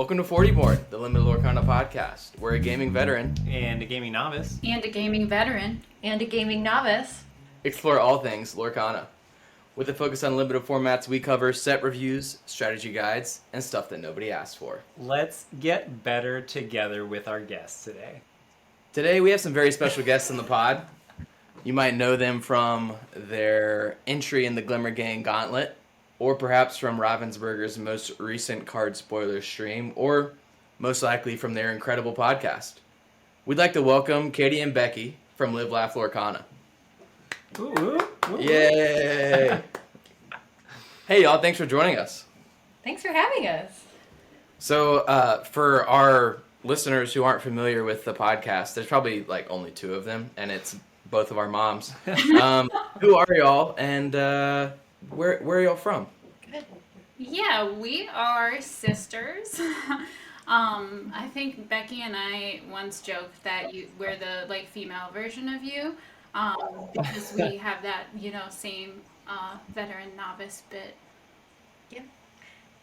Welcome to Fortyborn, the Limited Lorcana podcast. We're a gaming veteran and a gaming novice and a gaming veteran and a gaming novice. Explore all things Lorcana. With a focus on limited formats, we cover set reviews, strategy guides, and stuff that nobody asked for. Let's get better together with our guests today. Today we have some very special guests in the pod. You might know them from their entry in the Glimmer Gang Gauntlet, or perhaps from Ravensburger's most recent card spoiler stream, or most likely from their incredible podcast. We'd like to welcome Katie and Becky from Live Laugh Lorcana. Ooh, ooh, ooh. Yay! Hey y'all, thanks for joining us. Thanks for having us. So for our listeners who aren't familiar with the podcast, there's probably like only two of them, and it's both of our moms. Who are y'all, and where are y'all from? Good. Yeah, we are sisters. I think Becky and I once joked that we're the like female version of you, because we have that same veteran novice bit. Yeah.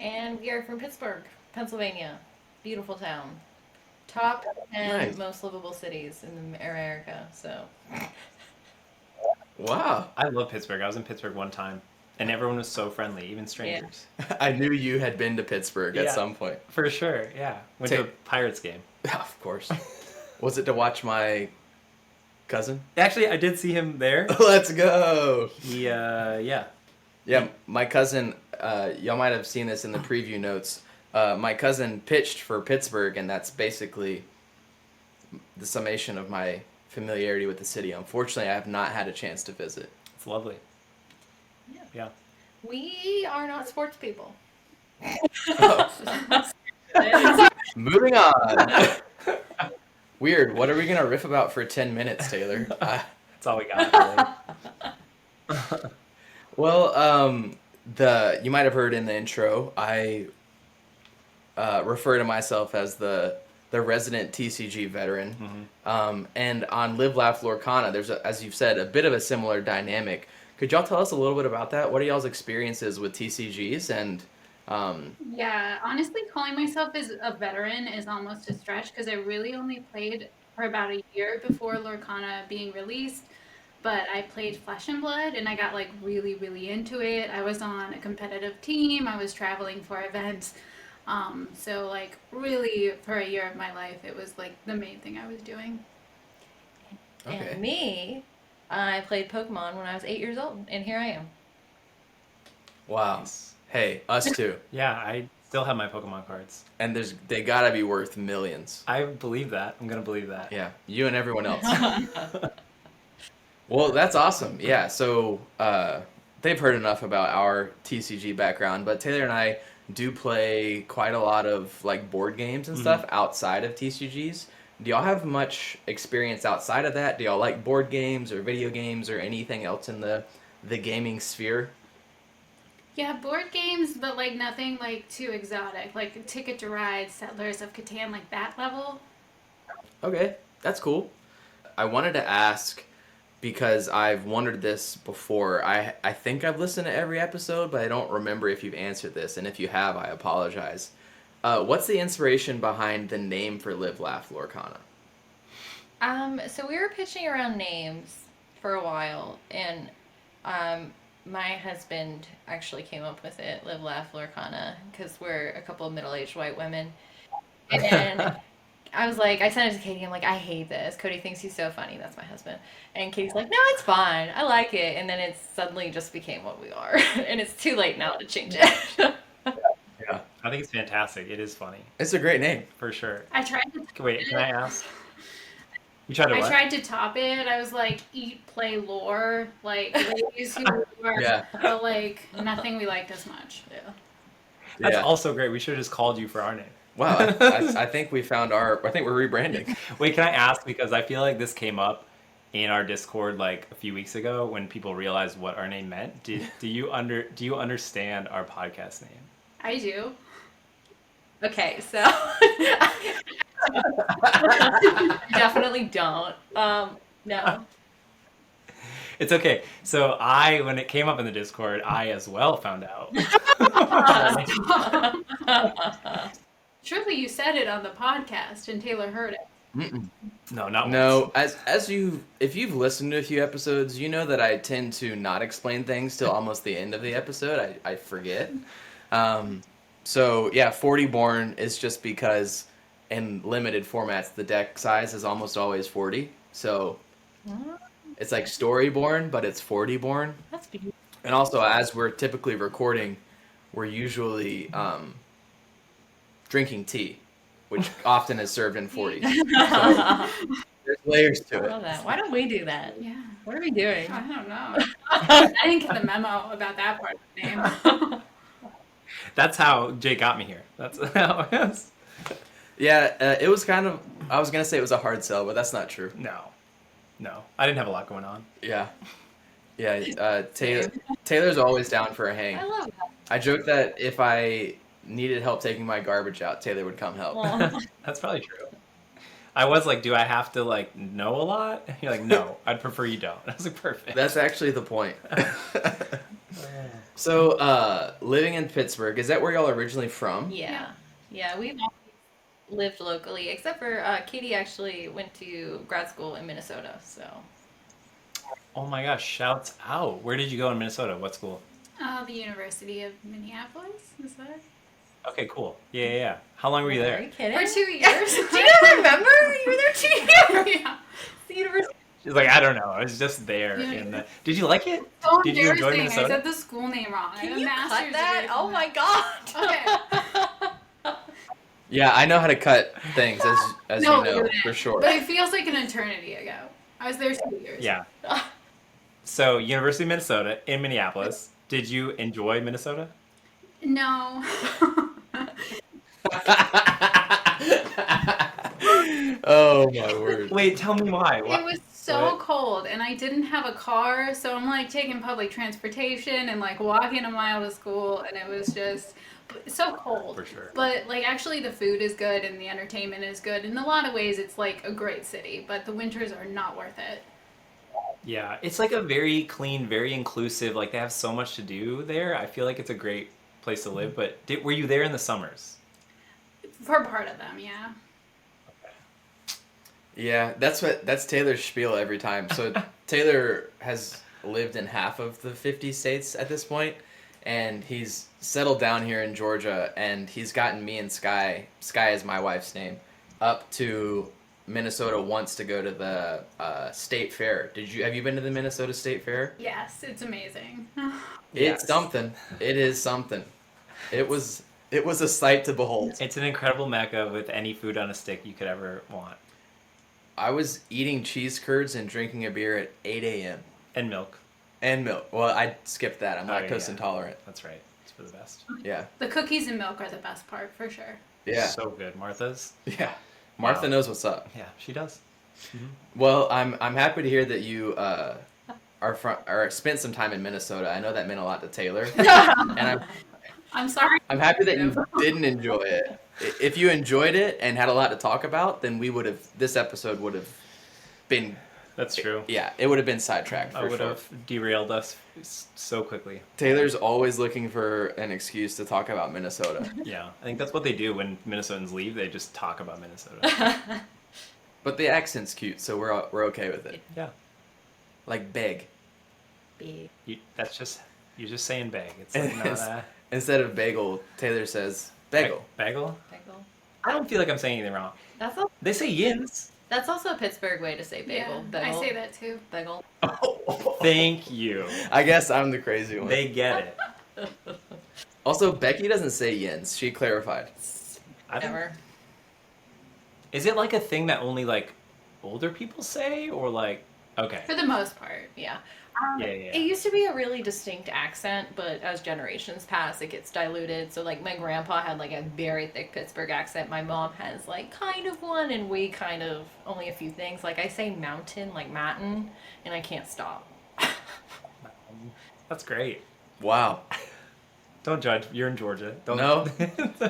And we are from Pittsburgh, Pennsylvania. Beautiful town. Top 10 Nice. most livable cities in America. So. Wow. I love Pittsburgh. I was in Pittsburgh one time, and everyone was so friendly, even strangers. I knew you had been to Pittsburgh at Yeah. some point. For sure, yeah. Went to a Pirates game. Of course. Was it to watch my cousin? Actually, I did see him there. Let's go! He, yeah. Yeah, my cousin, y'all might have seen this in the preview notes. My cousin pitched for Pittsburgh, and that's basically the summation of my familiarity with the city. Unfortunately, I have not had a chance to visit. It's lovely. Yeah. We are not sports people. Moving on. Weird. What are we going to riff about for 10 minutes, Taylor? That's all we got, really. Well, you might have heard in the intro, I refer to myself as the resident TCG veteran. Mm-hmm. And on Live Laugh Lorcana, there's, as you've said, a bit of a similar dynamic. Could y'all tell us a little bit about that? What are y'all's experiences with TCGs? And Yeah, honestly, calling myself as a veteran is almost a stretch because I really only played for about a year before Lorcana being released. But I played Flesh and Blood, and I got like really, really into it. I was on a competitive team. I was traveling for events. So like really for a year of my life, it was like the main thing I was doing. Okay. And me, I played Pokemon when I was 8 years old, and here I am. wow. Nice. Hey, us too. Yeah, I still have my Pokemon cards. And they gotta be worth millions. I believe that. I'm going to believe that. Yeah, you and everyone else. Well, that's awesome. Yeah, so they've heard enough about our TCG background, but Taylor and I do play quite a lot of like board games and stuff outside of TCGs. Do y'all have much experience outside of that? Do y'all like board games or video games or anything else in the gaming sphere? Yeah, board games, but like nothing like too exotic, like Ticket to Ride, Settlers of Catan, like that level. Okay, that's cool. I wanted to ask, because I've wondered this before. I think I've listened to every episode, but I don't remember if you've answered this, and if you have, I apologize. What's the inspiration behind the name for Live Laugh Lorcana? So we were pitching around names for a while, and my husband actually came up with it, Live Laugh Lorcana, because we're a couple of middle-aged white women. And I was like, I sent it to Katie, I'm like, I hate this. Cody thinks he's so funny. That's my husband. And Katie's like, no, it's fine. I like it. And then it suddenly just became what we are. And it's too late now to change it. Yeah, I think it's fantastic. It is funny, it's a great name. for sure. I tried to Wait, can I ask? You tried to I what? tried to top it. I was like, eat, play, lore, like ladies who were, Yeah. but like nothing we liked as much. Yeah. That's Yeah. also great. We should have just called you for our name. Wow, I think we found I think we're rebranding. Wait, can I ask? Because I feel like this came up in our Discord like a few weeks ago when people realized what our name meant. Do you understand our podcast name? I do. Okay, so definitely don't. No. It's okay. So when it came up in the Discord, I as well found out. Surely you said it on the podcast and Taylor heard it. Mm-mm. No, not No, once. if you've listened to a few episodes, you know that I tend to not explain things till almost the end of the episode. I forget. So yeah, Fortyborn is just because in limited formats the deck size is almost always 40. So it's like Storyborn, but it's Fortyborn. That's beautiful. And also, as we're typically recording, we're usually drinking tea, which often is served in 40s. So there's layers to I love it. that. Why don't we do that? Yeah. What are we doing? I don't know. I didn't get the memo about that part of the name. That's how Jay got me here. That's how it was. Yeah, it was kind of. I was gonna say it was a hard sell, but that's not true. No. I didn't have a lot going on. Yeah. Taylor's always down for a hang. I love that. I joke that if I needed help taking my garbage out, Taylor would come help. Aw. That's probably true. I was like, do I have to like know a lot? And you're like, no, I'd prefer you don't. I was like, perfect. That's actually the point. So, living in Pittsburgh, is that where y'all are originally from? Yeah. Yeah, we've always lived locally, except for Katie actually went to grad school in Minnesota, so. Oh my gosh, shouts out. Where did you go in Minnesota? What school? The University of Minneapolis, is that? Okay, cool. Yeah. How long were you Are there? you kidding? For 2 years. Do you not remember? You were there 2 years. Yeah. The university. She's like, I don't know. I was just there. Yeah. Did you like it? So Did you enjoy embarrassing. I Minnesota? said the school name wrong. I have Can a you master's cut that? degree from Oh my god. Okay. Yeah, I know how to cut things, as No, you know, you didn't. for sure. But it feels like an eternity ago. I was there 2 years. Yeah. So, University of Minnesota in Minneapolis. Did you enjoy Minnesota? No. Oh my word. Wait, tell me why. It was so What? cold, and I didn't have a car, so I'm like taking public transportation and like walking a mile to school, and it was just so cold. For sure. But like actually the food is good and the entertainment is good. In a lot of ways it's like a great city, but the winters are not worth it. Yeah, it's like a very clean, very inclusive. Like they have so much to do there. I feel like it's a great place to live. But were you there in the summers? For part of them, yeah. Yeah, that's Taylor's spiel every time. So Taylor has lived in half of the 50 states at this point, and he's settled down here in Georgia, and he's gotten me and Sky is my wife's name, up to Minnesota once to go to the state fair. Have you been to the Minnesota State Fair? Yes, it's amazing. It's Yes. something. It is something. It was a sight to behold. It's an incredible mecca with any food on a stick you could ever want. I was eating cheese curds and drinking a beer at 8 a.m. And milk. And milk. Well, I skipped that. I'm Oh, lactose yeah. intolerant. That's right. It's for the best. Yeah. The cookies and milk are the best part for sure. Yeah. So good. Martha's? Yeah. Martha Wow. knows what's up. Yeah, she does. Well, I'm happy to hear that you spent some time in Minnesota. I know that meant a lot to Taylor, and I'm sorry. I'm happy that you didn't enjoy it. If you enjoyed it and had a lot to talk about, then this episode would have been, That's true. yeah, it would have been sidetracked I for would sure. have derailed us so quickly. Taylor's always looking for an excuse to talk about Minnesota, Yeah, I think that's what they do when Minnesotans leave. They just talk about Minnesota. but the accent's cute, so we're okay with it. Yeah, Like beg. Big. you're just saying bag. It's like not a Instead of bagel, Taylor says bagel. Bagel? Bagel. I don't feel like I'm saying anything wrong. They say yins. That's also a Pittsburgh way to say bagel. Yeah, I Bagel. say that too. Bagel. Thank you. I guess I'm the crazy one. They get it. Also, Becky doesn't say yins. She clarified. I don't- Never. Is it like a thing that only like older people say, or like okay? For the most part. Yeah. Yeah. It used to be a really distinct accent, but as generations pass, it gets diluted. So, like, my grandpa had, like, a very thick Pittsburgh accent. My mom has, like, kind of one, and we kind of only a few things. Like, I say mountain, like Matin, and I can't stop. That's great. Wow. Don't judge. You're in Georgia. Don't. No.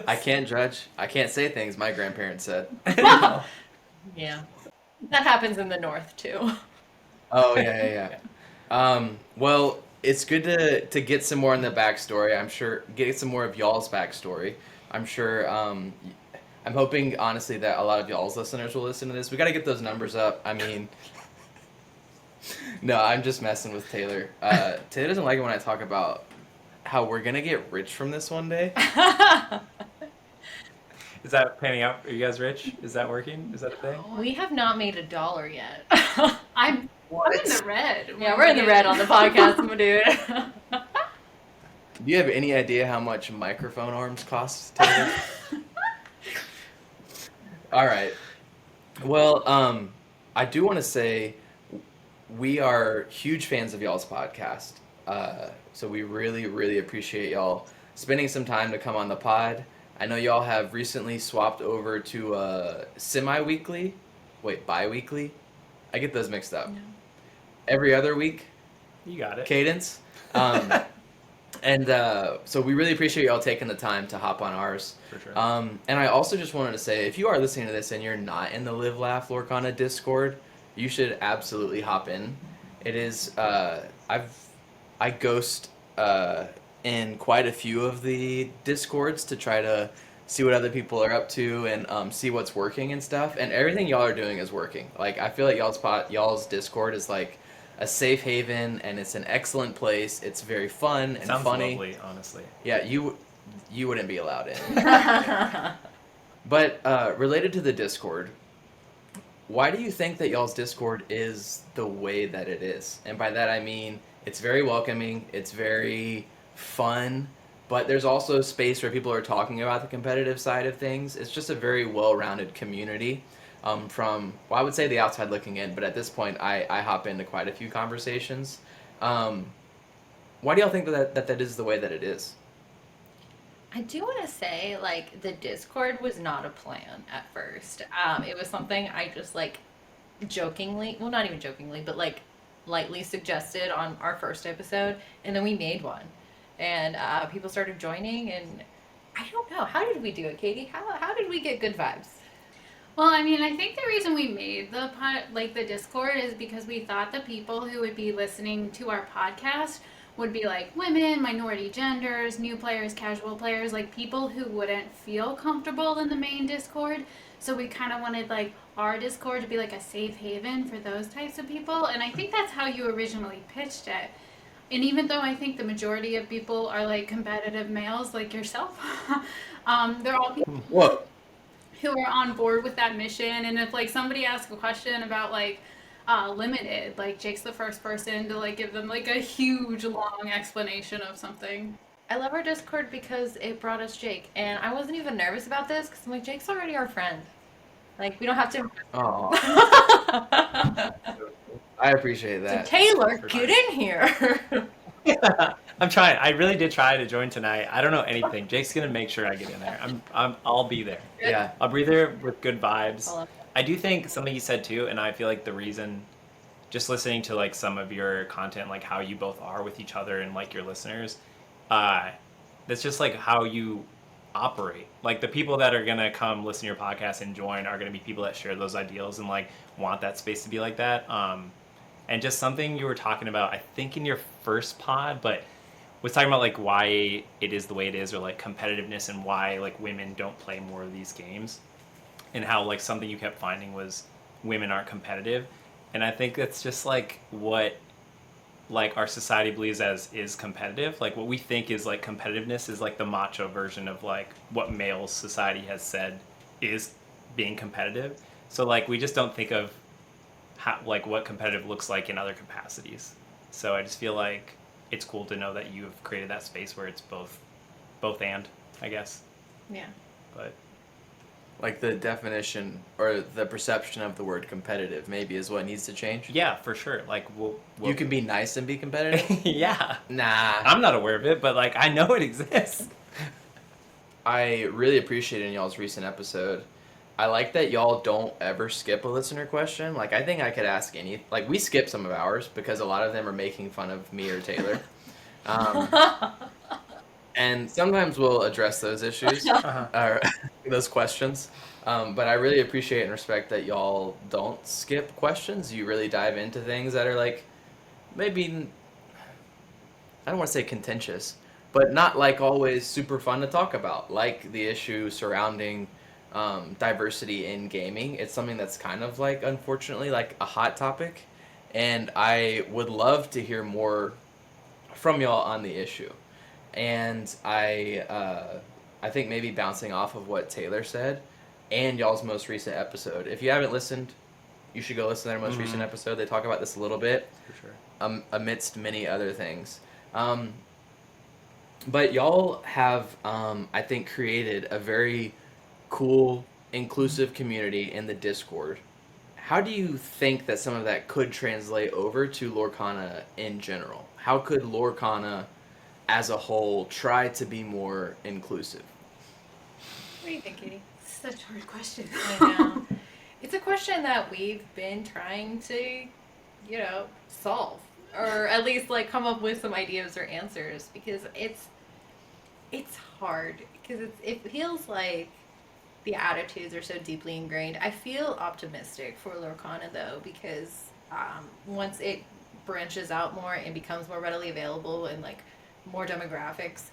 I can't judge. I can't say things my grandparents said. Yeah. That happens in the north, too. Oh, yeah. Well, it's good to get some more on the backstory. I'm sure get some more of y'all's backstory. I'm sure I'm hoping, honestly, that a lot of y'all's listeners will listen to this. We got to get those numbers up. I mean, no, I'm just messing with Taylor. Taylor doesn't like it when I talk about how we're going to get rich from this one day. Is that panning out? Are you guys rich? Is that working? Is that a thing? We have not made $1 yet. I'm in the red. Yeah, we're in the red on the podcast, my dude. Do you have any idea how much microphone arms cost, Taylor? All right. Well, I do want to say we are huge fans of y'all's podcast. So we really, really appreciate y'all spending some time to come on the pod. I know y'all have recently swapped over to bi-weekly. I get those mixed up. No. Every other week You got it. cadence. And so we really appreciate y'all taking the time to hop on ours. For sure. And I also just wanted to say, if you are listening to this and you're not in the Live Laugh Lorcana Discord, you should absolutely hop in. It is I ghost in quite a few of the Discords to try to see what other people are up to and see what's working and stuff. And everything y'all are doing is working. Like, I feel like y'all's Discord is like a safe haven, and it's an excellent place. It's very fun and Sounds funny. lovely, honestly. Yeah, you wouldn't be allowed in. But related to the Discord, why do you think that y'all's Discord is the way that it is? And by that I mean it's very welcoming, it's very fun, but there's also space where people are talking about the competitive side of things. It's just a very well-rounded community. I would say the outside looking in, but at this point I hop into quite a few conversations. Why do y'all think that is the way that it is? I do want to say, like, the Discord was not a plan at first. It was something I just, like, jokingly, well, not even jokingly, but, like, lightly suggested on our first episode, and then we made one. And people started joining, and I don't know. How did we do it, Katie? How did we get good vibes? Well, I mean, I think the reason we made the Discord is because we thought the people who would be listening to our podcast would be like women, minority genders, new players, casual players, like people who wouldn't feel comfortable in the main Discord. So we kind of wanted like our Discord to be like a safe haven for those types of people. And I think that's how you originally pitched it. And even though I think the majority of people are like competitive males like yourself, they're all people Whoa. who are on board with that mission. And if like somebody asks a question about like limited, like Jake's the first person to like give them like a huge long explanation of something. I love our Discord because it brought us Jake, and I wasn't even nervous about this because I'm like, Jake's already our friend. Like, we don't have to. Oh, I appreciate So that. Taylor, get in here. I'm trying. I really did try to join tonight. I don't know anything. Jake's gonna make sure I get in there. I'll be there. Yeah. I'll be there with good vibes. I love I do think something you said too, and I feel like the reason, just listening to like some of your content, like how you both are with each other and like your listeners, that's just like how you operate. Like the people that are gonna come listen to your podcast and join are gonna be people that share those ideals and like want that space to be like that. And just something you were talking about, I think in your first pod, but was talking about like why it is the way it is, or like competitiveness and why like women don't play more of these games, and how like something you kept finding was women aren't competitive. And I think that's just like what like our society believes as is competitive. Like what we think is like competitiveness is like the macho version of like what male society has said is being competitive. So like we just don't think of how like what competitive looks like in other capacities. So I just feel like it's cool to know that you've created that space where it's both and, I guess. Yeah. But Like the definition or the perception of the word competitive maybe is what needs to change. yeah, for sure. Like we'll You can be nice and be competitive? yeah. Nah. I'm not aware of it, but like I know it exists. I really appreciate in y'all's recent episode. I like that y'all don't ever skip a listener question. Like, I think I could ask any. Like, we skip some of ours because a lot of them are making fun of me or Taylor. And sometimes we'll address those issues, or those questions. But I really appreciate and respect that y'all don't skip questions. You really dive into things that are like, maybe, I don't want to say contentious, but not like always super fun to talk about. Like the issue surrounding diversity in gaming. It's something that's kind of like, unfortunately, like a hot topic, and I would love to hear more from y'all on the issue. And I think maybe bouncing off of what Taylor said and y'all's most recent episode. If you haven't listened, you should go listen to their most recent episode. They talk about this a little bit, For sure. amidst many other things. But y'all have, I think, created a very cool, inclusive community in the Discord. How do you think that some of that could translate over to Lorcana in general? How could Lorcana as a whole try to be more inclusive? What do you think, Katie? Such a hard question. I know. It's a question that we've been trying to, solve, or at least like come up with some ideas or answers, because it's hard, because it feels like the attitudes are so deeply ingrained. I feel optimistic for Lorcana though, because once it branches out more and becomes more readily available, and like more demographics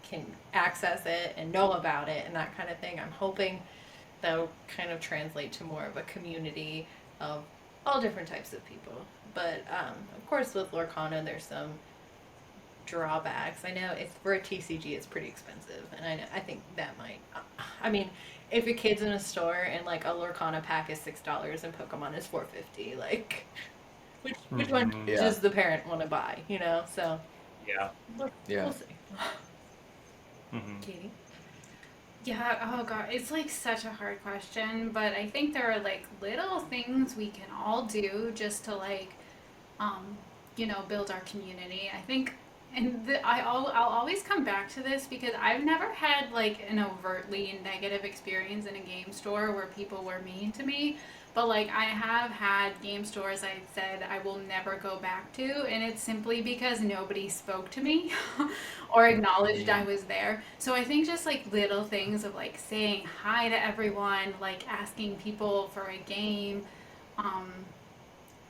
can access it and know about it and that kind of thing, I'm hoping that'll kind of translate to more of a community of all different types of people. But of course, with Lorcana, there's some drawbacks. I know it's for a TCG, it's pretty expensive, and I think that might. I mean, if your kid's in a store and like a Lorcana pack is $6 and Pokemon is $4.50, like, which one Yeah. does the parent want to buy? So Yeah. Yeah. we'll see. Mm-hmm. Katie. Yeah, oh god, it's like such a hard question, but I think there are like little things we can all do just to like, build our community. I think, and I'll always come back to this because I've never had like an overtly negative experience in a game store where people were mean to me. But like I have had game stores I said I will never go back to, and it's simply because nobody spoke to me or acknowledged I was there. So I think just like little things of like saying hi to everyone, like asking people for a game,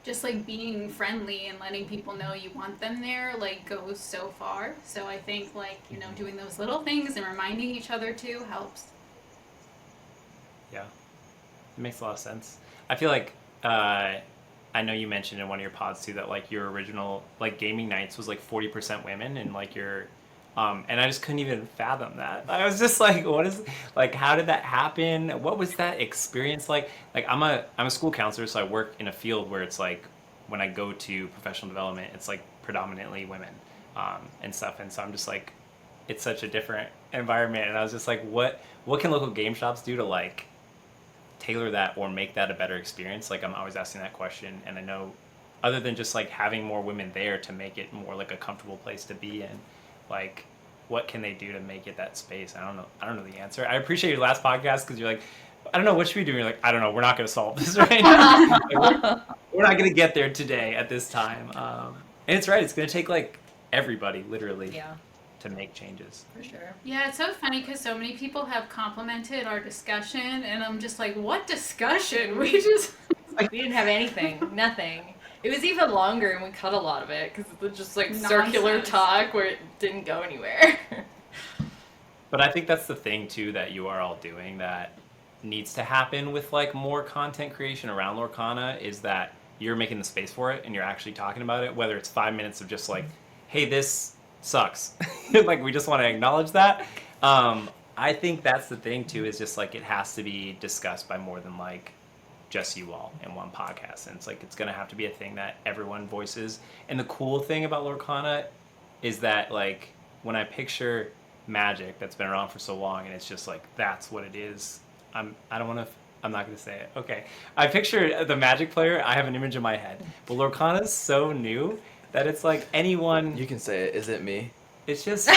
just like being friendly and letting people know you want them there like goes so far. So I think like, doing those little things and reminding each other too helps. Yeah, it makes a lot of sense. I feel like I know you mentioned in one of your pods too that like your original like gaming nights was like 40% women, and like your and I just couldn't even fathom that. I was just like, what is, like, how did that happen? What was that experience like? Like I'm a school counselor, so I work in a field where it's like when I go to professional development, it's like predominantly women and stuff, and so I'm just like, it's such a different environment, and I was just like, what can local game shops do to like tailor that or make that a better experience? Like I'm always asking that question, and I know other than just like having more women there to make it more like a comfortable place to be in, like what can they do to make it that space? I don't know the answer. I appreciate your last podcast because you're like, I don't know, what should we do? You're like, I don't know, we're not going to solve this right now. we're not going to get there today at this time. And it's right, it's going to take like everybody literally Yeah, to make changes. for sure. Yeah, it's so funny because so many people have complimented our discussion, and I'm just like, what discussion? We just. Like we didn't have anything, nothing. It was even longer, and we cut a lot of it because it was just like circular Nonsense. talk where it didn't go anywhere. But I think that's the thing too that you are all doing that needs to happen with like more content creation around Lorcana, is that you're making the space for it and you're actually talking about it, whether it's 5 minutes of just like, hey, this sucks. Like we just want to acknowledge that. I think that's the thing too, is just like it has to be discussed by more than like just you all in one podcast, and it's like it's gonna have to be a thing that everyone voices. And the cool thing about Lorcana is that like when I picture Magic that's been around for so long, and it's just like that's what it is. I'm not gonna say it. Okay, I picture the Magic player. I have an image in my head, but Lorcana's so new that it's like anyone. You can say it. Is it me? It's just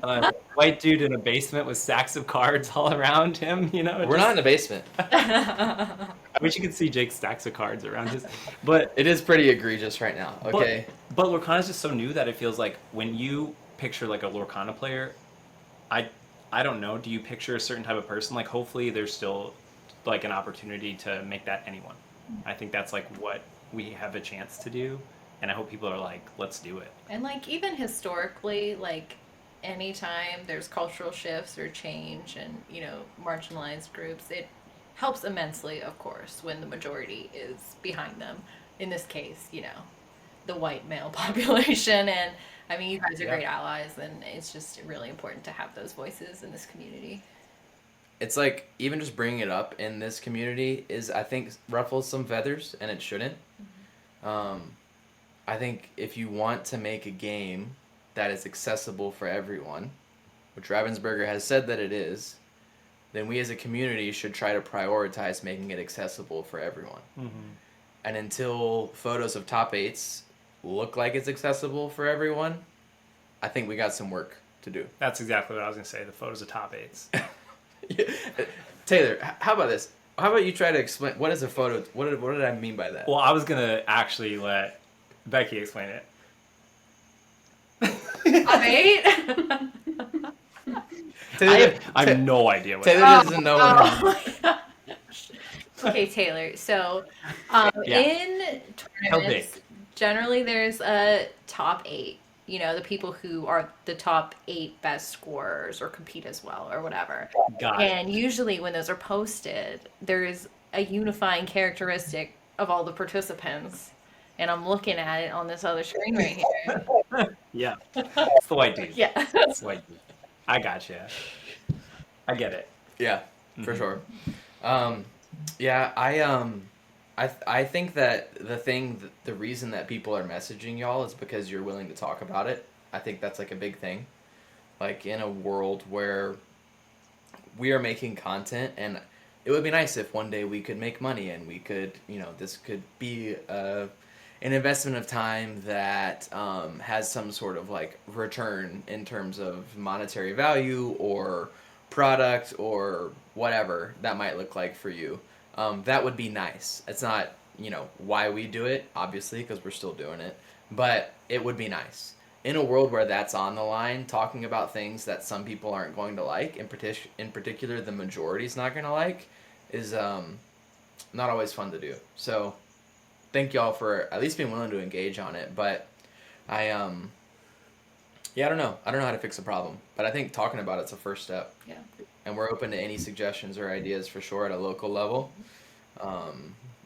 a white dude in a basement with stacks of cards all around him. We're not in the basement. I wish you could see Jake's stacks of cards around his. But It is pretty egregious right now. Okay. But Lorcana's just so new that it feels like when you picture like a Lorcana player, I don't know. Do you picture a certain type of person? Like hopefully there's still like an opportunity to make that anyone. I think that's like what we have a chance to do, and I hope people are like, let's do it. And like even historically, like anytime there's cultural shifts or change and, marginalized groups, it helps immensely, of course, when the majority is behind them. In this case, the white male population. And I mean, you guys are great allies, and it's just really important to have those voices in this community. It's like, even just bringing it up in this community is, I think, ruffles some feathers, and it shouldn't. I think if you want to make a game that is accessible for everyone, which Ravensburger has said that it is, then we as a community should try to prioritize making it accessible for everyone. And until photos of top 8s look like it's accessible for everyone, I think we got some work to do. That's exactly what I was going to say, the photos of top 8s. Taylor, how about this? How about you try to explain, what is a photo? What did I mean by that? Well, I was going to actually let Becky explain it. Right? I have no idea what Taylor that doesn't know what Okay, Taylor. So, in tournaments, generally there's a top 8. The people who are the top 8 best scorers or compete as well or whatever. And usually when those are posted, there's a unifying characteristic of all the participants. And I'm looking at it on this other screen right here. Yeah. It's the white dude. Yeah. It's the white dude. I gotcha. I get it. Yeah, for sure. I think that the reason that people are messaging y'all is because you're willing to talk about it. I think that's like a big thing. Like, in a world where we are making content, and it would be nice if one day we could make money and we could, this could be an investment of time that has some sort of like return in terms of monetary value or product or whatever that might look like for you. That would be nice. It's not, why we do it, obviously, because we're still doing it, but it would be nice. In a world where that's on the line, talking about things that some people aren't going to like, in particular the majority's not going to like, is not always fun to do. So thank y'all for at least being willing to engage on it. But I don't know. I don't know how to fix a problem, but I think talking about it's a first step. Yeah. And we're open to any suggestions or ideas for sure at a local level.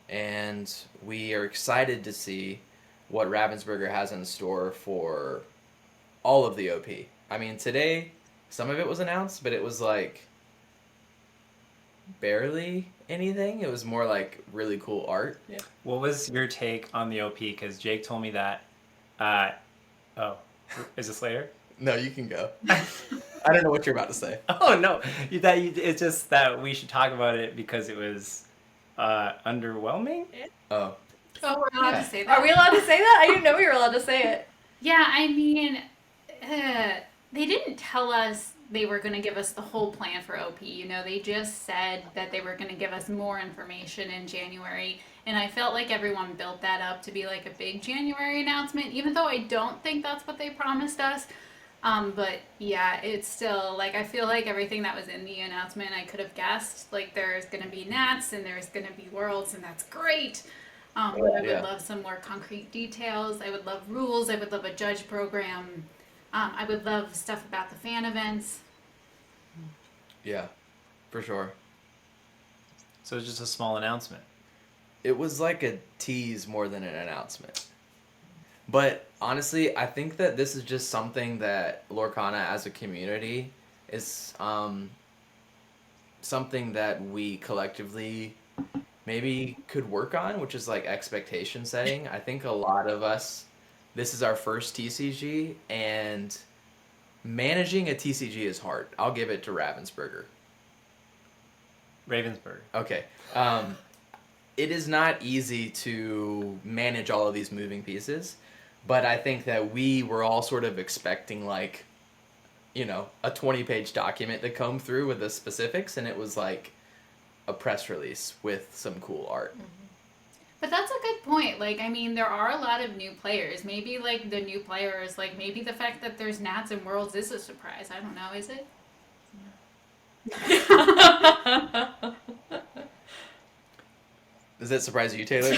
And we are excited to see what Ravensburger has in store for all of the OP. I mean, today, some of it was announced, but it was like barely anything. It was more like really cool art. Yeah. What was your take on the OP? Because Jake told me that. Is this later? No, you can go. I don't know what you're about to say. Oh no, it's just that we should talk about it because it was underwhelming. Oh. Oh, we're allowed to say that? Are we allowed to say that? I didn't know we were allowed to say it. Yeah, I mean, they didn't tell us they were going to give us the whole plan for OP. They just said that they were going to give us more information in January. And I felt like everyone built that up to be like a big January announcement, even though I don't think that's what they promised us. But yeah, it's still like, I feel like everything that was in the announcement, I could have guessed. Like, there's going to be Nats and there's going to be Worlds, and that's great. But I would love some more concrete details. I would love rules. I would love a judge program. I would love stuff about the fan events. Yeah, for sure. So it's just a small announcement. It was like a tease more than an announcement. But honestly, I think that this is just something that Lorcana as a community is something that we collectively maybe could work on, which is like expectation setting. I think a lot of us, this is our first TCG, and managing a TCG is hard. I'll give it to Ravensburger. Okay. It is not easy to manage all of these moving pieces, but I think that we were all sort of expecting like, a 20-page document to come through with the specifics, and it was like a press release with some cool art. But that's a good point. Like, I mean, there are a lot of new players. Maybe, like, the new players, like, maybe the fact that there's Nats and Worlds is a surprise. I don't know, is it? Does that surprise you, Taylor?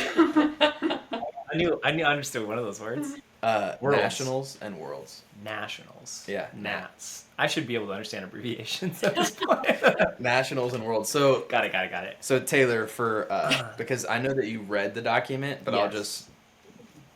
I understood one of those words. Worlds. Nationals and Worlds. Nationals. Yeah. Nats. I should be able to understand abbreviations at this point. Nationals and Worlds. So Got it. So Taylor, for because I know that you read the document, but I'll Yes. just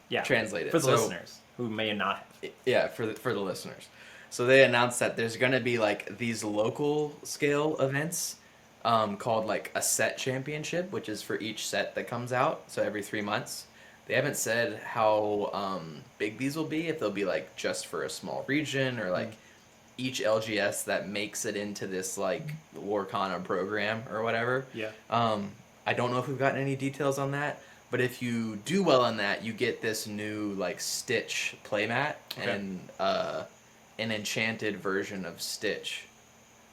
Yeah. translate it For the So- listeners who may not have. Yeah, for the listeners. So they announced that there's going to be like these local scale events called like a set championship, which is for each set that comes out. So every 3 months. They haven't said how big these will be. If they'll be like just for a small region or like each LGS that makes it into this like Lorcana program or whatever. Yeah. I don't know if we've gotten any details on that. But if you do well on that, you get this new like Stitch playmat and an enchanted version of Stitch,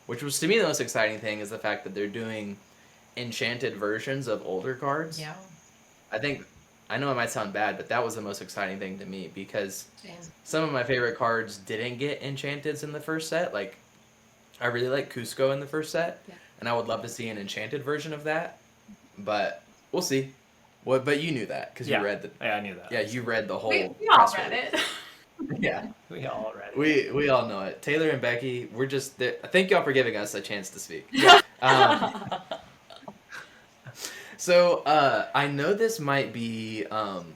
which was to me the most exciting thing is the fact that they're doing enchanted versions of older cards. Yeah. I know it might sound bad, but that was the most exciting thing to me because Same. some of my favorite cards didn't get enchanteds in the first set. Like I really like Cusco in the first set, and I would love to see an enchanted version of that. But we'll see. What? But you knew that because you read the. Yeah, I knew that. Yeah, you read the whole. We all press read release. it. Yeah, We all read it. we all know it. Taylor and Becky, we're just there. Thank y'all for giving us a chance to speak. So I know this might be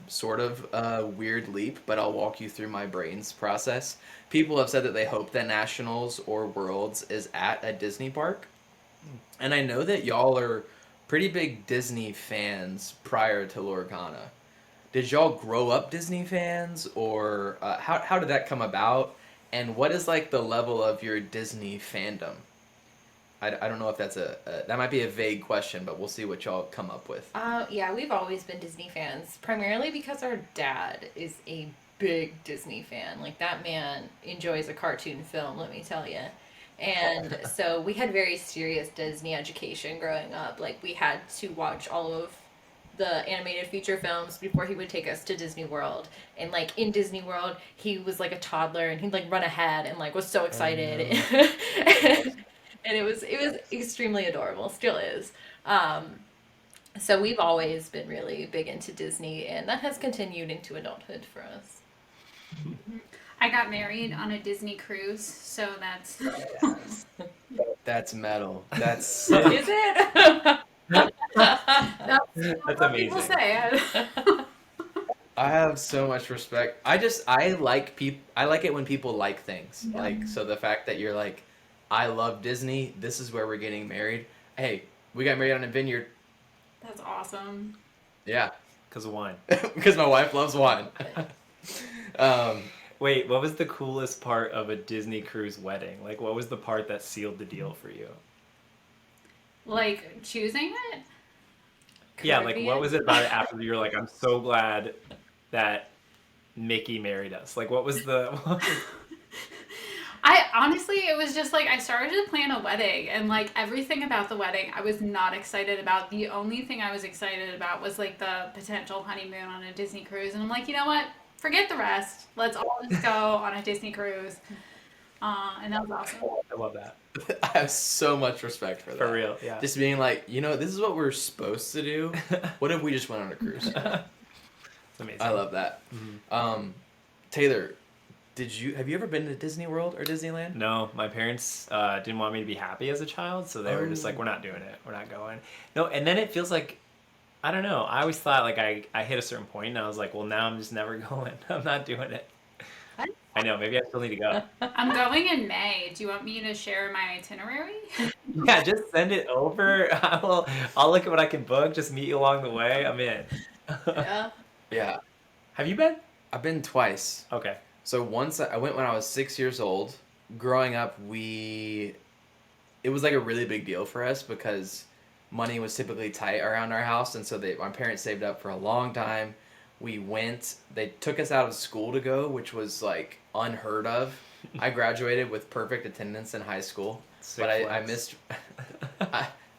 sort of a weird leap, but I'll walk you through my brain's process. People have said that they hope that Nationals or Worlds is at a Disney park, and I know that y'all are pretty big Disney fans prior to Lorcana. Did y'all grow up Disney fans, or how did that come about? And what is like the level of your Disney fandom? I don't know if that's that might be a vague question, but we'll see what y'all come up with. Yeah, we've always been Disney fans, primarily because our dad is a big Disney fan. Like, that man enjoys a cartoon film, let me tell you. And so we had very serious Disney education growing up. Like, we had to watch all of the animated feature films before he would take us to Disney World. And like in Disney World, he was like a toddler and he'd like run ahead and like was so excited. And it was extremely adorable, still is. So we've always been really big into Disney, and that has continued into adulthood for us. I got married on a Disney cruise, so that's That's metal. That's Is it? that's That's what people amazing. say. I have so much respect. I like it when people like things. Yeah. Like, so the fact that you're like, I love Disney. This is where we're getting married. Hey, we got married on a vineyard. That's awesome. Yeah, Because of wine. because my wife loves wine. Wait, what was the coolest part of a Disney cruise wedding? Like, what was the part that sealed the deal for you? Like choosing it? Yeah, like, what Caribbean? was it about it after you were like, I'm so glad that Mickey married us? Like, what was the... I honestly, it was just like I started to plan a wedding, and like everything about the wedding, I was not excited about. The only thing I was excited about was like the potential honeymoon on a Disney cruise, and I'm like, you know what? Forget the rest. Let's all just go on a Disney cruise, and that was awesome. I love that. I have so much respect for that. For real, yeah. Just being like, this is what we're supposed to do. What if we just went on a cruise? It's amazing. I love that. Mhm. Taylor, have you ever been to Disney World or Disneyland? No, my parents didn't want me to be happy as a child, so they were just like, we're not doing it. We're not going. No, and then it feels like, I don't know. I always thought like I hit a certain point and I was like, well, now I'm just never going. I'm not doing it. I know, maybe I still need to go. I'm going in May. Do you want me to share my itinerary? Yeah, just send it over. I'll look at what I can book, just meet you along the way. I'm in. Yeah. Yeah, Have you been? I've been twice. Okay. So once I went when I was 6 years old. Growing up, it was like a really big deal for us because money was typically tight around our house, and so my parents saved up for a long time. We went. They took us out of school to go, which was like unheard of. I graduated with perfect attendance in high school, Sick but I flex. missed.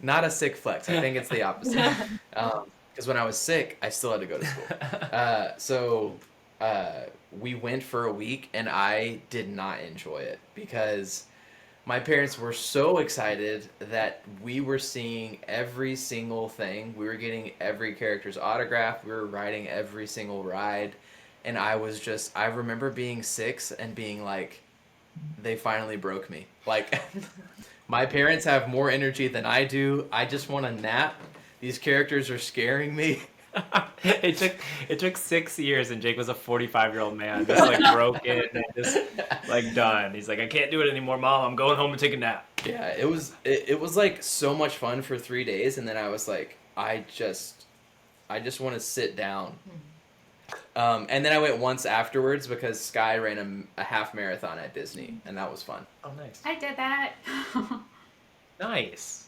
Not a sick flex. I think it's the opposite. Because when I was sick, I still had to go to school. We went for a week, and I did not enjoy it because my parents were so excited that we were seeing every single thing. We were getting every character's autograph. We were riding every single ride. and I remember being 6 and being like, they finally broke me. Like, my parents have more energy than I do. I just want a nap. These characters are scaring me. it took 6 years, and Jake was a 45-year-old man, just like broken and just like done. He's like, I can't do it anymore, Mom. I'm going home to take a nap. Yeah, it was like so much fun for 3 days, and then I was like, I just want to sit down. And then I went once afterwards because Sky ran a half marathon at Disney, and that was fun. Oh, nice. I did that. Nice.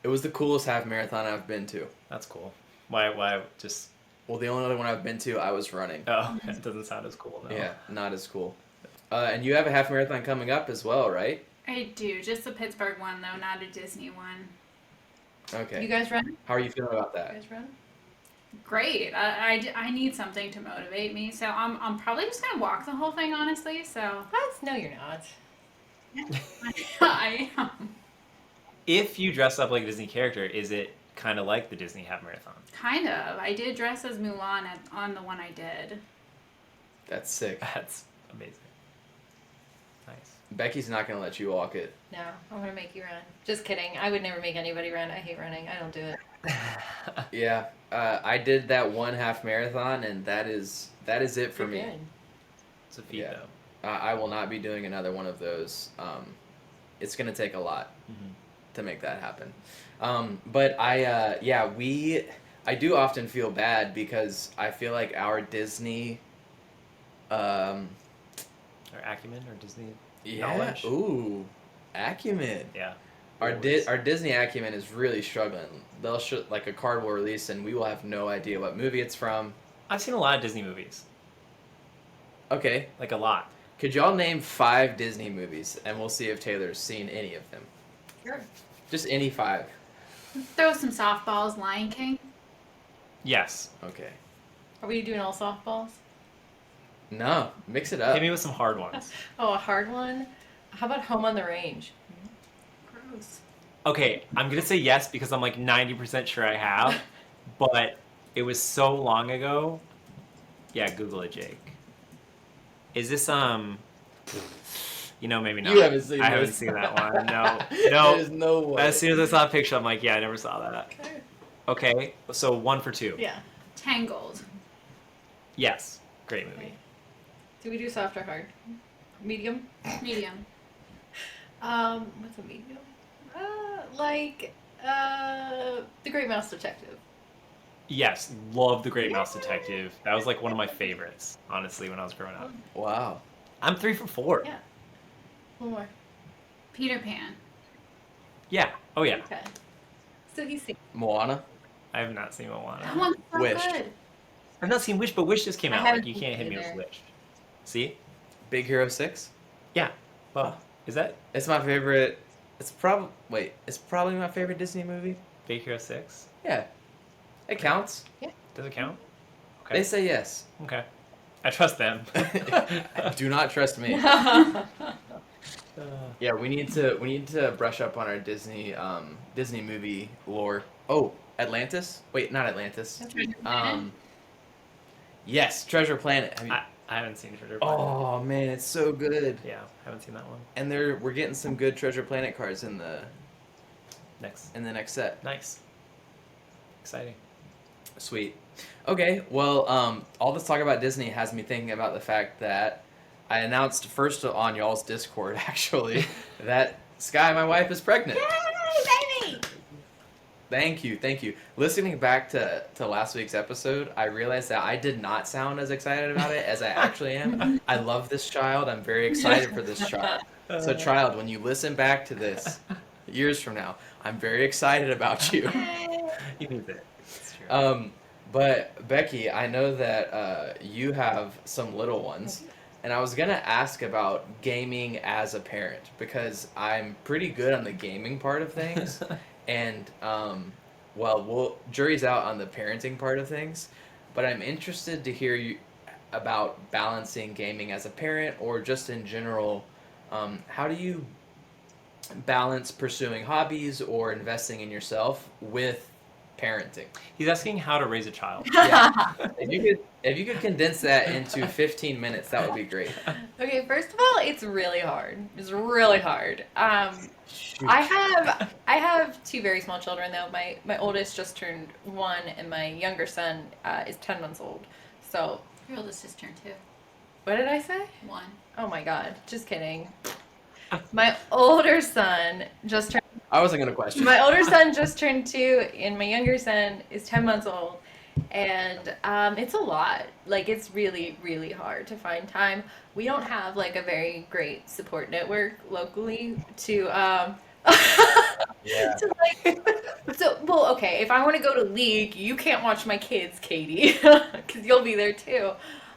It was the coolest half marathon I've been to. That's cool. Why just... Well, the only other one I've been to, I was running. Oh, it doesn't sound as cool, no. Yeah, not as cool. And you have a half marathon coming up as well, right? I do. Just the Pittsburgh one, though, not a Disney one. Okay. You guys run? How are you feeling about You that? guys run? Great. I need something to motivate me, so I'm probably just gonna walk the whole thing, honestly. So What? No, you're not. I am. If you dress up like a Disney character, is it kind of like the Disney half marathon? Kind of. I did dress as Mulan on the one I did. That's sick. That's amazing. Nice. Becky's not going to let you walk it. No, I'm gonna make you run. Just kidding. I would never make anybody run. I hate running. I don't do it. Yeah. I did that one half marathon, and that is it for You're me. good. It's a feat, Yeah. though. I will not be doing another one of those. It's going to take a lot to make that happen. But I do often feel bad because I feel like our Disney, Or Acumen or Disney knowledge? ooh, acumen. Yeah. Our Always. Our Disney acumen is really struggling. They'll show like a card will release, and we will have no idea what movie it's from. I've seen a lot of Disney movies. Okay, Like a lot. could y'all name 5 Disney movies, and we'll see if Taylor's seen any of them. Sure. Just any 5. Throw some softballs. Lion King. Yes. Okay. Are we doing all softballs? No, mix it up. Hit me with some hard ones. Oh, a hard one? How about Home on the Range? Gross. Okay, I'm gonna say yes because I'm like 90% sure I have, but it was so long ago. Yeah, Google it, Jake. Is this maybe not. You haven't seen I haven't this. seen that one. No. There's no way. As soon as I saw a picture, I'm like, yeah, I never saw that. Okay, so 1 for 2. Yeah. Tangled. Yes, great movie. Do we do soft or hard? Medium? Medium. What's a medium? The Great Mouse Detective. Yes, love The Great Mouse Detective. That was like one of my favorites, honestly, when I was growing up. Wow. I'm 3 for 4. Yeah. One more. Peter Pan. Yeah. Oh yeah. Okay. So he's seen. Moana. I have not seen Moana. That one's so Wish. good. I've not seen Wish, but Wish just came I out. Like haven't you seen can't it hit me with either. Wish. See? Big Hero 6. Yeah. Well, is that It's my favorite. It's probably my favorite Disney movie. Big Hero 6? Yeah, it counts. Does it count? They Okay. say yes. Okay. I trust them. Do not trust me. Yeah, we need to brush up on our Disney movie lore. Oh, Atlantis? Wait, not Atlantis. Treasure Planet. Yes, Treasure Planet. Have you- I haven't seen Treasure Planet. oh man, it's so good. Yeah, haven't seen that one. And we're getting some good Treasure Planet cards in the Next. next set. Nice. Exciting. Sweet. Okay, well, all this talk about Disney has me thinking about the fact that I announced first on y'all's Discord, actually, that Sky, my wife, is pregnant. Yay, baby! Thank you. Listening back to last week's episode, I realized that I did not sound as excited about it as I actually am. I love this child. I'm very excited for this child. So, child, when you listen back to this years from now, I'm very excited about you. You need it. It's true. But Becky, I know that you have some little ones, and I was gonna ask about gaming as a parent because I'm pretty good on the gaming part of things, and jury's out on the parenting part of things, but I'm interested to hear you about balancing gaming as a parent or just in general. How do you balance pursuing hobbies or investing in yourself with parenting. He's asking how to raise a child. Yeah. If you could condense that into 15 minutes, that would be great. Okay, first of all, it's really hard. It's really hard. Shoot. I have two very small children though. My oldest just turned 1, and my younger son is 10 months old. So Your oldest just turned 2. what did I say? 1. Oh my god, just kidding. My older son just turned. I wasn't gonna question. My older son just turned 2, and my younger son is 10 months old. And it's a lot. Like, it's really, really hard to find time. We don't have, like, a very great support network locally to, Yeah. to like, so, well, okay, if I want to go to League, you can't watch my kids, Katie, because you'll be there too.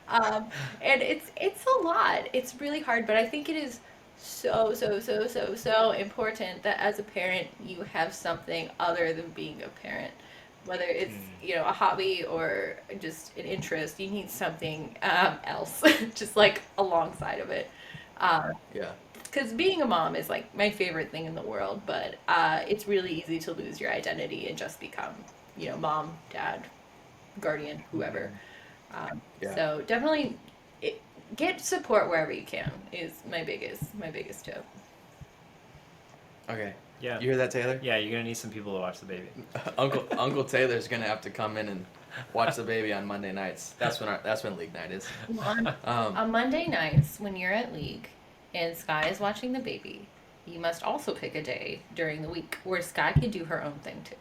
And it's a lot. It's really hard, but I think it is so important that as a parent, you have something other than being a parent. Whether it's, a hobby or just an interest, you need something else, just like alongside of it. Yeah. Because being a mom is like my favorite thing in the world, but it's really easy to lose your identity and just become, mom, dad, guardian, whoever. Yeah. So definitely get support wherever you can is my biggest tip. Okay. Yeah. You hear that, Taylor? Yeah, you're gonna need some people to watch the baby. Uncle Taylor's gonna have to come in and watch the baby on Monday nights. That's when league night is. On Monday nights, when you're at League and Sky is watching the baby, you must also pick a day during the week where Sky can do her own thing too.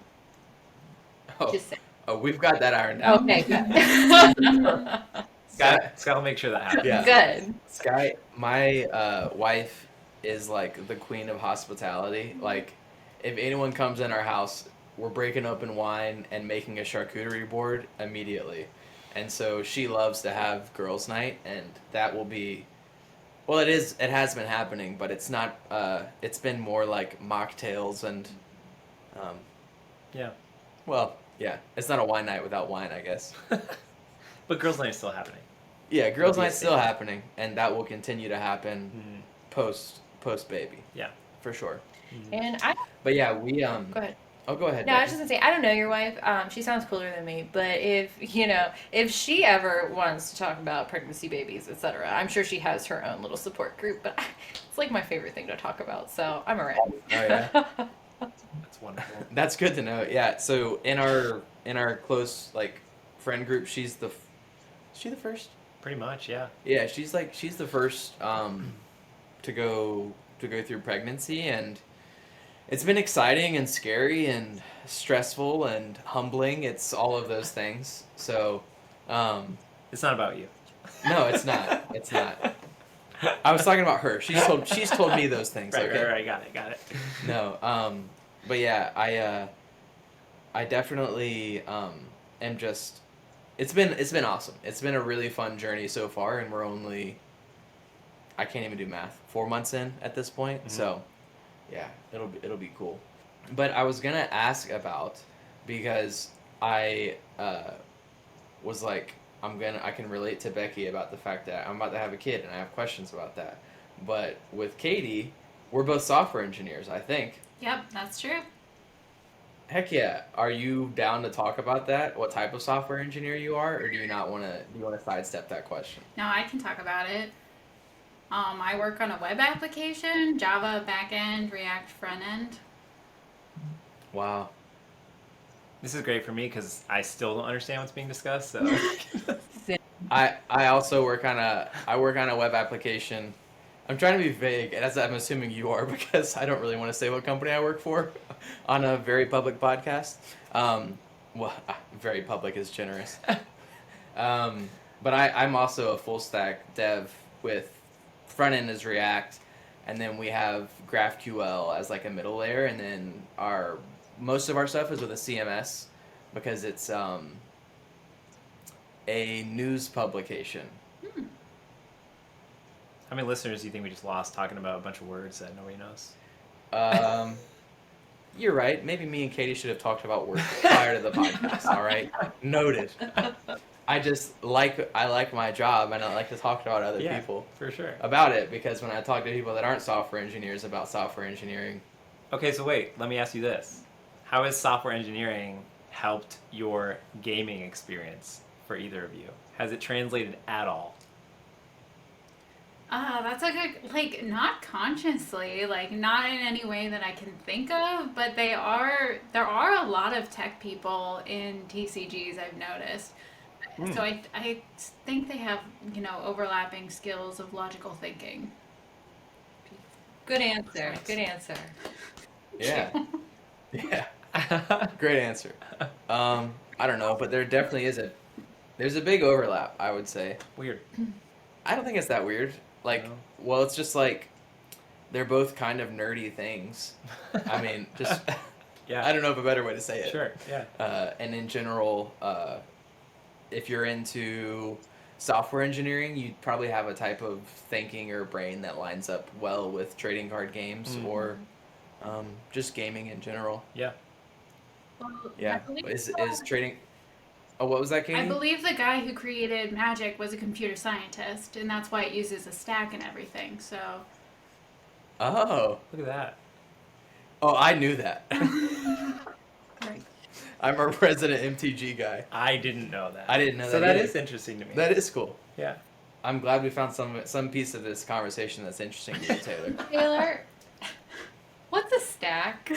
Oh, Just saying. we've got that ironed out. Okay, good. Scott will make sure that happens. Yeah. Good. Sky, my wife is like the queen of hospitality. Like, if anyone comes in our house, we're breaking open wine and making a charcuterie board immediately. And so she loves to have girls' night, and that will be, well, it has been happening, but it's not, it's been more like mocktails and, Yeah. well, yeah, it's not a wine night without wine, I guess. But girls' night is still happening. Yeah, girls' It'll be a night's still staple. happening, and that will continue to happen post baby. Yeah. For sure. And But yeah, we go ahead. Oh, go ahead. No, I was Becky. just gonna say I don't know your wife. She sounds cooler than me, but if she ever wants to talk about pregnancy, babies, etc., I'm sure she has her own little support group. But it's like my favorite thing to talk about, so I'm around. Oh yeah. That's wonderful. That's good to know. Yeah. So in our close like friend group, is she the first? Pretty much, yeah. Yeah, she's the first to go through pregnancy, and it's been exciting and scary and stressful and humbling. It's all of those things. So It's not about you. no, it's not. It's not. I was talking about her. She's told me those things. Right, Okay. right, got it. No, but yeah, I definitely am just. It's been awesome. It's been a really fun journey so far, and we're only. I can't even do math. 4 months in at this point, so yeah, it'll be cool. But I was gonna ask about, because I was like, I can relate to Becky about the fact that I'm about to have a kid, and I have questions about that. But with Katie, we're both software engineers, I think. Yep, that's true. Heck yeah. Are you down to talk about that? What type of software engineer you are, or do you want to sidestep that question? No, I can talk about it. I work on a web application, Java backend, React front end. Wow. This is great for me because I still don't understand what's being discussed. So I also work on a web application. I'm trying to be vague, and as I'm assuming you are, because I don't really want to say what company I work for on a very public podcast. Well, very public is generous. But I'm also a full stack dev with front end is React, and then we have GraphQL as like a middle layer, and then most of our stuff is with a CMS because it's a news publication. how many listeners do you think we just lost talking about a bunch of words that nobody knows? You're right. Maybe me and Katie should have talked about work prior to the podcast. All right, noted. I like my job, and I like to talk about other Yeah, people for sure. about it, because when I talk to people that aren't software engineers about software engineering, Okay, so wait, let me ask you this. How is software engineering helped your gaming experience for either of you? Has it translated at all? That's a good, like, not consciously, like, not in any way that I can think of, but there are a lot of tech people in TCGs, I've noticed. So I think they have, overlapping skills of logical thinking. Good answer. Nice. Good answer. Yeah. Yeah. Great answer. I don't know, but there definitely there's a big overlap, I would say. Weird. I don't think it's that weird. Like, No. well, it's just like they're both kind of nerdy things. I mean, just Yeah. I don't know of a better way to say it. Sure. Yeah. And in general, if you're into software engineering, you probably have a type of thinking or brain that lines up well with trading card games or just gaming in general. Yeah. Well, Yeah. I believe, Is trading? Oh, what was that, Katie? I believe the guy who created Magic was a computer scientist, and that's why it uses a stack and everything. So, Oh. Look at that. Oh, I knew that. right. I'm a resident MTG guy. I didn't know that. I didn't know So that that either. is interesting to me. That is cool. Yeah. I'm glad we found some piece of this conversation that's interesting to you, Taylor. Taylor, what's a stack?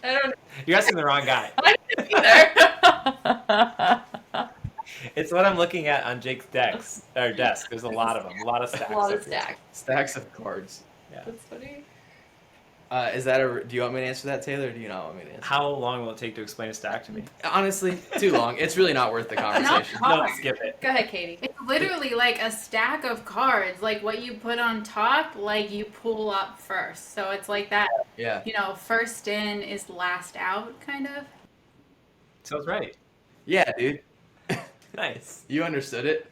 I don't know You're asking the wrong guy. either. It's what I'm looking at on Jake's desk. There's a lot of them. A lot of stacks. A lot of up here. stacks. Stacks of cards. Yeah. That's funny. Do you want me to answer that, Taylor, or do you not want me to answer? How long will it take to explain a stack to me? Honestly, too long. It's really not worth the conversation. Not No, hard. skip it. Go ahead, Katie. It's literally like a stack of cards, like what you put on top, like you pull up first. So it's like that, Yeah. first in is last out, kind of. Sounds right. Yeah, dude. Nice. You understood it.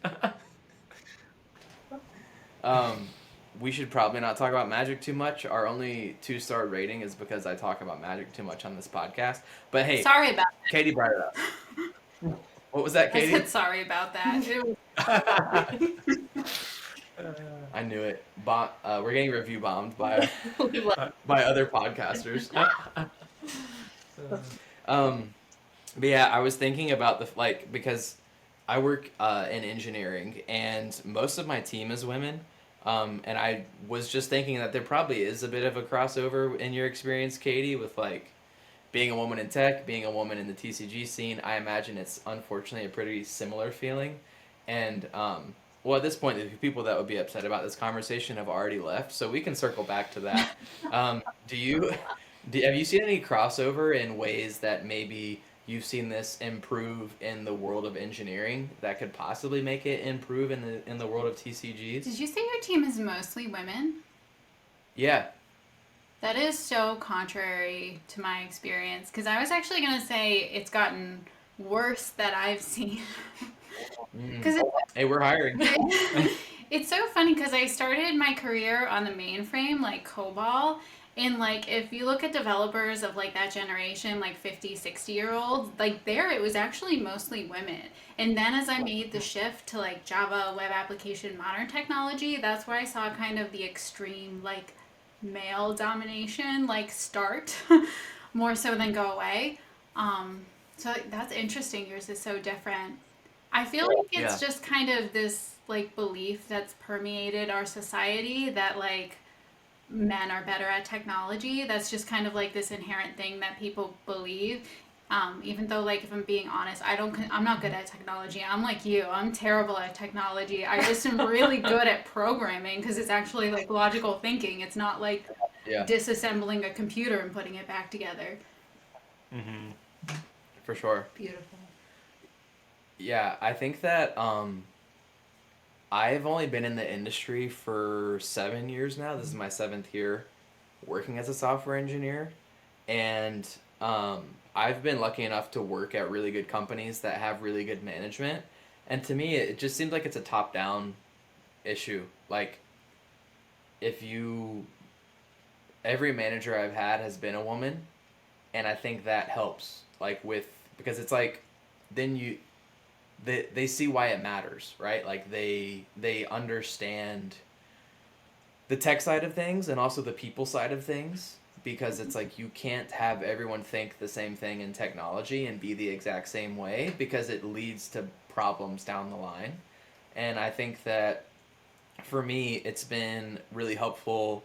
We should probably not talk about Magic too much. Our only 2-star rating is because I talk about Magic too much on this podcast. But hey, Sorry about Katie brought it up. What was that, that. I Katie? said sorry about that. It was- I knew it. We're getting review bombed by other podcasters. But yeah, I was thinking about because I work in engineering and most of my team is women. And I was just thinking that there probably is a bit of a crossover in your experience, Katie, with like being a woman in tech, being a woman in the TCG scene. I imagine it's unfortunately a pretty similar feeling. And well, at this point, the people that would be upset about this conversation have already left, so we can circle back to that. Have you seen any crossover in ways that maybe you've seen this improve in the world of engineering that could possibly make it improve in the world of TCGs? Did you say your team is mostly women? Yeah. That is so contrary to my experience, because I was actually going to say it's gotten worse that I've seen. Because Hey, we're hiring. it's so funny because I started my career on the mainframe, like COBOL, and like if you look at developers of like that generation, like 50, 60-year-olds, like there it was actually mostly women. And then as I made the shift to like Java, web application, modern technology, that's where I saw kind of the extreme like male domination like start more so than go away. So that's interesting. Yours is so different. I feel like it's Yeah. just kind of this like belief that's permeated our society that like men are better at technology. That's just kind of like this inherent thing that people believe. Even though, like, if I'm being honest, I'm not good at technology. I'm like you. I'm terrible at technology. I just am really good at programming because it's actually like logical thinking. It's not like Yeah, disassembling a computer and putting it back together. Mm-hmm. for sure. Beautiful. Yeah, I think that I've only been in the industry for 7 years now. This is my 7th year working as a software engineer. And I've been lucky enough to work at really good companies that have really good management. And to me, it just seems like it's a top-down issue. Like, every manager I've had has been a woman. And I think that helps. Like, because it's like, then they see why it matters, right? Like they understand the tech side of things and also the people side of things because it's like you can't have everyone think the same thing in technology and be the exact same way, because it leads to problems down the line. And I think that for me, it's been really helpful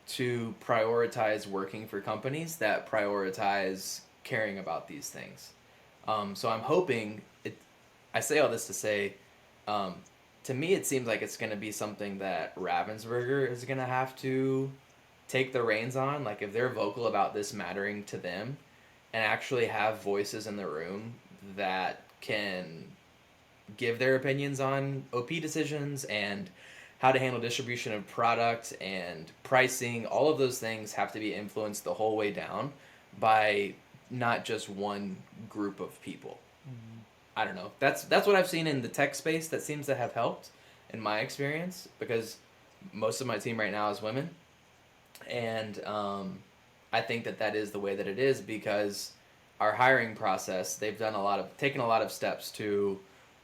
to prioritize working for companies that prioritize caring about these things. So I'm hoping it. I say all this to say, um, to me, it seems like it's going to be something that Ravensburger is going to have to take the reins on. Like, if they're vocal about this mattering to them, and actually have voices in the room that can give their opinions on OP decisions and how to handle distribution of product and pricing, all of those things have to be influenced the whole way down by not just one group of people. I don't know. That's what I've seen in the tech space that seems to have helped in my experience, because most of my team right now is women, and I think that is the way that it is, because our hiring process, they've taken a lot of steps to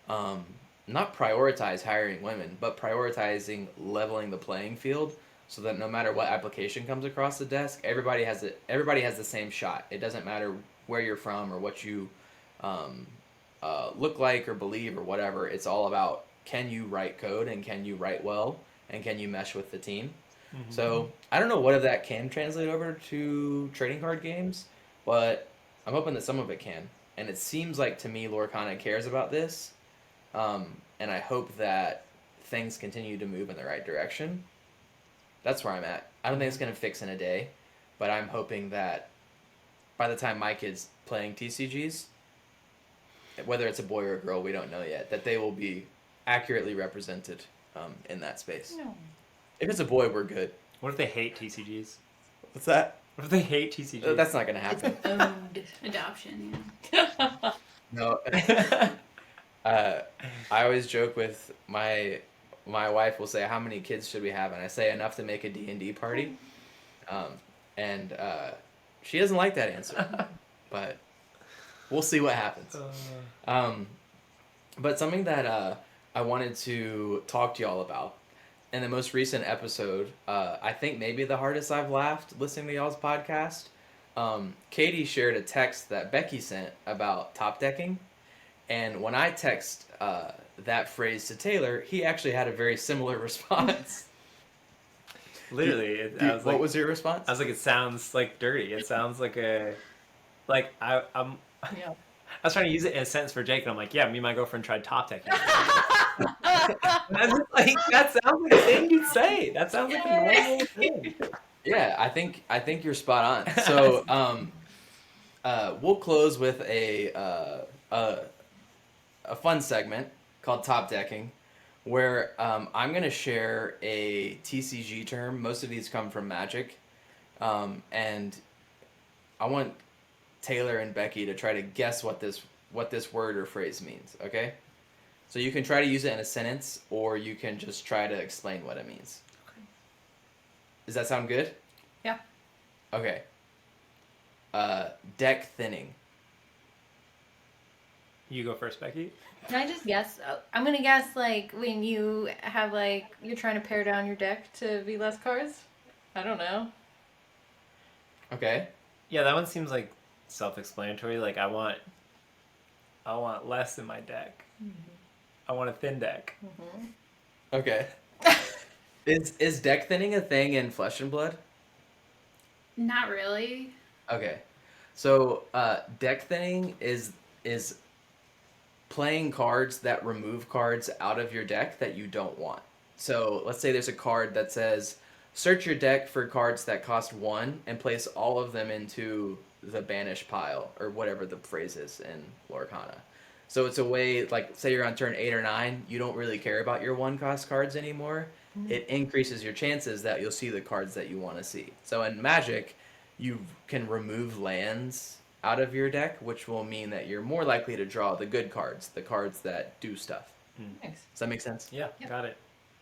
not prioritize hiring women, but prioritizing leveling the playing field, so that no matter what application comes across the desk, everybody has the same shot. It doesn't matter where you're from or what you look like or believe or whatever. It's all about, can you write code, and can you write well, and can you mesh with the team. Mm-hmm. So I don't know what if that can translate over to trading card games, but I'm hoping that some of it can. And it seems like to me Lorcana cares about this, and I hope that things continue to move in the right direction. That's where I'm at. I don't think it's going to fix in a day, but I'm hoping that by the time my kid's playing TCGs, whether it's a boy or a girl, we don't know yet, that they will be accurately represented in that space. No. If it's a boy, we're good. What if they hate TCGs? What's that? What if they hate TCGs? That's not going to happen. Owned. Adoption, yeah. No. I always joke with my wife will say, how many kids should we have? And I say, enough to make a D&D party. And she doesn't like that answer. But we'll see what happens. But something that I wanted to talk to y'all about, in the most recent episode, I think maybe the hardest I've laughed listening to y'all's podcast, Katie shared a text that Becky sent about top decking. And when I text that phrase to Taylor, he actually had a very similar response. Literally, What was your response? I was like, it sounds like dirty. It sounds like I'm. Yeah. I was trying to use it in a sentence for Jake, and I'm like, yeah, me and my girlfriend tried top decking. Like, that sounds like a thing you'd say. That sounds like a normal thing. Yeah, I think you're spot on. So we'll close with a fun segment called Top Decking, where I'm going to share a TCG term. Most of these come from Magic, and I want Taylor and Becky to try to guess what this word or phrase means, okay? So you can try to use it in a sentence, or you can just try to explain what it means. Okay. Does that sound good? Yeah. Okay. Deck thinning. You go first, Becky. Can I just guess? I'm gonna guess, like, when you have, like, you're trying to pare down your deck to be less cards. I don't know. Okay. Yeah, that one seems like self-explanatory. Like, I want less in my deck. Mm-hmm. I want a thin deck. Mm-hmm. Okay. Is deck thinning a thing in Flesh and Blood? Not really. Okay. So deck thinning is playing cards that remove cards out of your deck that you don't want. So let's say there's a card that says, search your deck for cards that cost 1 and place all of them into the banish pile, or whatever the phrase is in Lorcana. So it's a way, like, say you're on turn 8 or 9, you don't really care about your 1-cost cards anymore. Mm-hmm. It increases your chances that you'll see the cards that you want to see. So in Magic, you can remove lands out of your deck, which will mean that you're more likely to draw the good cards, the cards that do stuff. Thanks. Does that make sense? Yeah, Yep. got it.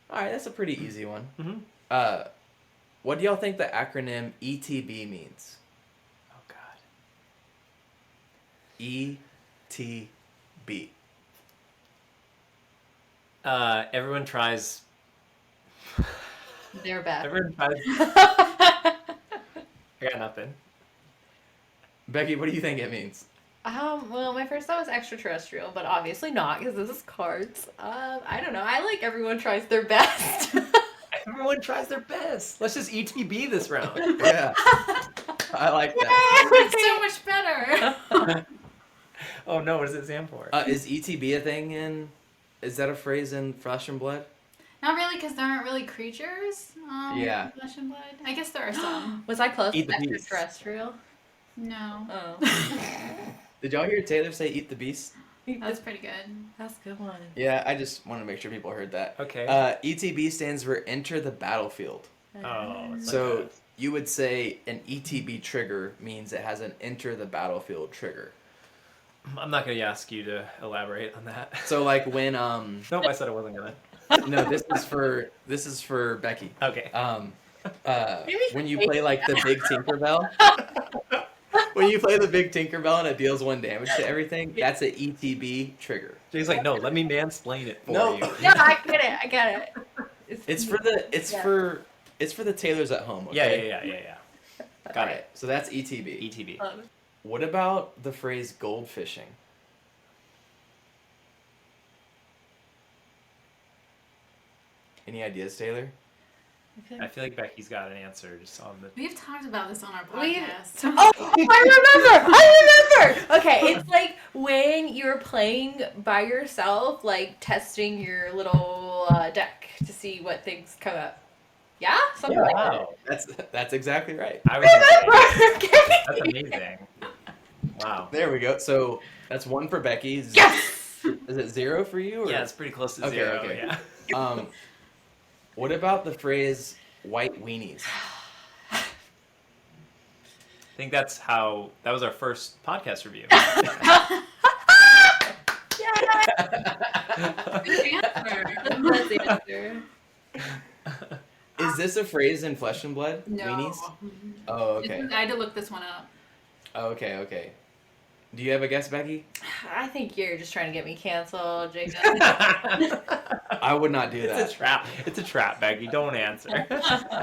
All right, that's a pretty easy one. Mm-hmm. What do y'all think the acronym ETB means? Oh, God. ETB. Everyone tries... They're bad. Everyone tries... I got nothing. Becky, what do you think it means? Well, my first thought was extraterrestrial, but obviously not because this is cards. I don't know. I like everyone tries their best. Everyone tries their best. Let's just ETB this round. Yeah, I like that. It's so much better. Oh no, what does it stand for? Is ETB a thing in? Is that a phrase in Flesh and Blood? Not really, because there aren't really creatures. Yeah. In Flesh and Blood. I guess there are some. Was I close? Eat the beast. Extraterrestrial. No, Oh. Did y'all hear Taylor say "eat the beast"? that's pretty good. That's a good one. Yeah, I just want to make sure people heard that. Okay. ETB stands for Enter the Battlefield. Oh, it's So like you would say an ETB trigger means it has an Enter the Battlefield trigger. I'm not gonna ask you to elaborate on that. So like when Nope, I said I wasn't gonna. no, this is for Becky. Okay. When you play like the big Tinkerbell, when you play the big Tinkerbell and it deals 1 damage to everything, that's an ETB trigger. Jay's like, no, let me mansplain it for No. you. No, I get it. It's for the Taylors at home. Okay? Yeah. Got it. So that's ETB. ETB. What about the phrase goldfishing? Any ideas, Taylor? I feel like Becky's got an answer just on the. We've talked about this on our We've- podcast. Oh, I remember. Okay, it's like when you're playing by yourself, like testing your little deck to see what things come up. Yeah, something like Wow. That's exactly right. I was gonna say, that. that's amazing. Wow. There we go. So that's 1 for Becky. Yes. Is it 0 for you? Or? Yeah, it's pretty close to Okay, 0. okay. Yeah. What about the phrase white weenies? I think that was our first podcast review. Good answer. That's the answer. Is this a phrase in Flesh and Blood? No. Weenies? Oh, okay. I had to look this one up. Oh, okay. Do you have a guess, Becky? I think you're just trying to get me canceled, Jacob. I would not do that. It's a trap. It's a trap, Becky. Don't answer.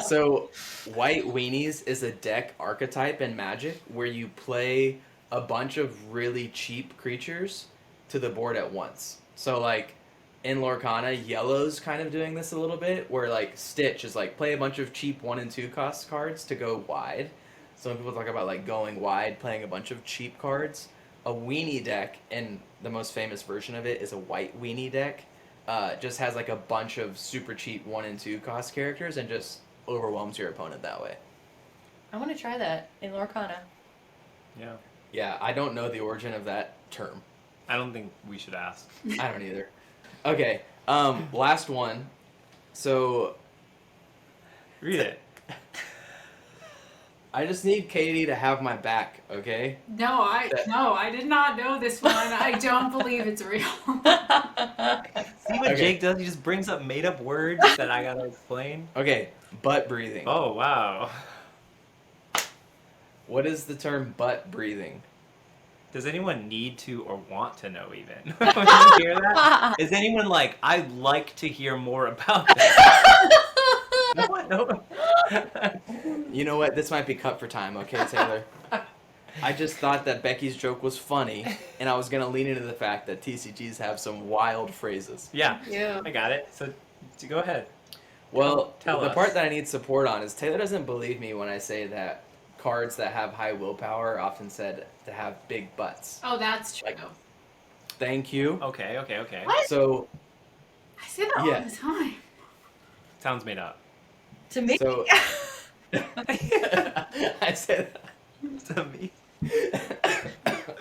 So, white weenies is a deck archetype in Magic where you play a bunch of really cheap creatures to the board at once. So, like, in Lorcana, yellow's kind of doing this a little bit, where, like, Stitch is, like, play a bunch of cheap 1 and 2 cost cards to go wide. So when people talk about, like, going wide, playing a bunch of cheap cards, a weenie deck, and the most famous version of it is a white weenie deck, just has, like, a bunch of super cheap 1 and 2 cost characters and just overwhelms your opponent that way. I want to try that in Lorcana. Yeah. Yeah, I don't know the origin of that term. I don't think we should ask. I don't either. Okay, last one. So Read it. I just need Katie to have my back, okay? No, I did not know this one. I don't believe it's real. See what Okay. Jake does? He just brings up made-up words that I gotta explain. Okay, butt breathing. Oh, wow. What is the term butt breathing? Does anyone need to or want to know even? When you hear that? Is anyone like, I'd like to hear more about this? No one, no one. You know what? This might be cut for time, okay, Taylor? I just thought that Becky's joke was funny, and I was going to lean into the fact that TCGs have some wild phrases. Yeah, Yeah. I got it. So go ahead. Well, Tell the us. part that I need support on is Taylor doesn't believe me when I say that cards that have high willpower are often said to have big butts. Oh, that's true. Like- Thank you. Okay. What? So, I say that Yeah. all the time. Sounds made up. To me. so I said To me.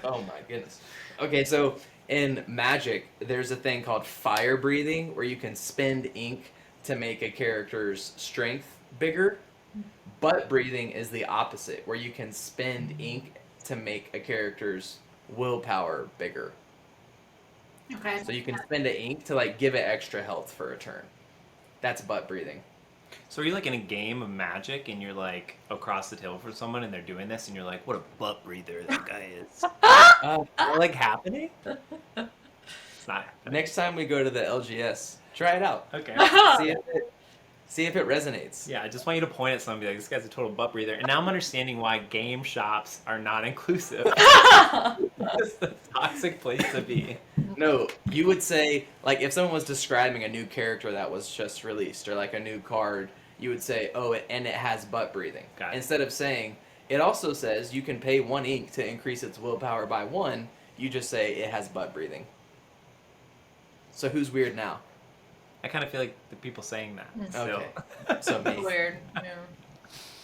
oh my goodness. Okay, so in Magic, there's a thing called fire breathing where you can spend ink to make a character's strength bigger. Butt breathing is the opposite, where you can spend ink to make a character's willpower bigger. Okay. So you can spend an ink to like give it extra health for a turn. That's butt breathing. So are you like in a game of Magic and you're like across the table from someone and they're doing this and you're like, what a butt breather that guy is? Like happening? It's not happening. Next time we go to the LGS, try it out. Okay. See if it resonates. Yeah, I just want you to point at somebody like, this guy's a total butt breather. And now I'm understanding why game shops are not inclusive. It's a toxic place to be. No, you would say, like, if someone was describing a new character that was just released or like a new card, you would say, oh, and it has butt breathing. Got it. Instead of saying, it also says you can pay 1 ink to increase its willpower by 1, you just say it has butt breathing. So who's weird now? I kind of feel like the people saying that. So. Okay. So me. Weird. Yeah.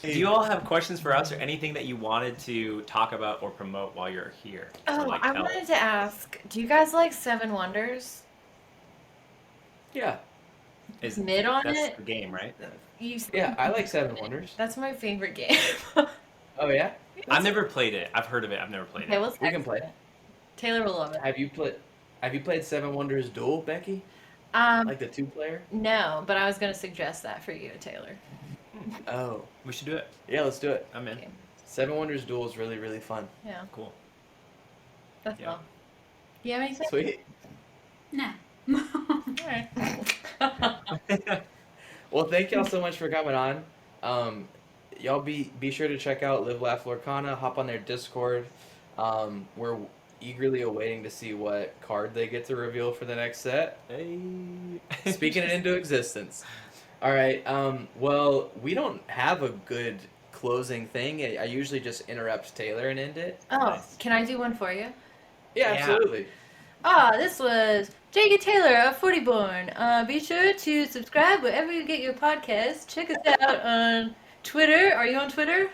Do you all have questions for us or anything that you wanted to talk about or promote while you're here? Or, Oh, like, I tell wanted us? to ask, do you guys like Seven Wonders? Yeah. Is, Mid on that's it? the game, right? Yeah, I like Seven Wonders. That's my favorite game. Oh, yeah? I've never played it. I've heard of it. I've never played Okay, it. let's We can text play. it. Taylor will love it. Have you played Seven Wonders Duel, Becky? Like the 2-player? No, but I was gonna suggest that for you, Taylor. Oh. We should do it. Yeah, let's do it. I'm in. Okay. Seven Wonders Duel is really, really fun. Yeah, Cool. that's Yeah. all. Do you have anything? Sweet. No. Alright. Well, thank y'all so much for coming on. Y'all be sure to check out Live Laugh Lorcana. Hop on their Discord. We're eagerly awaiting to see what card they get to reveal for the next set. Hey. Speaking it into existence. All right. Well, we don't have a good closing thing. I usually just interrupt Taylor and end it. Oh, Nice. can I do one for you? Yeah, Yeah. absolutely. This was Jacob Taylor of Fortyborn. Be sure to subscribe wherever you get your podcasts. Check us out on Twitter. Are you on Twitter?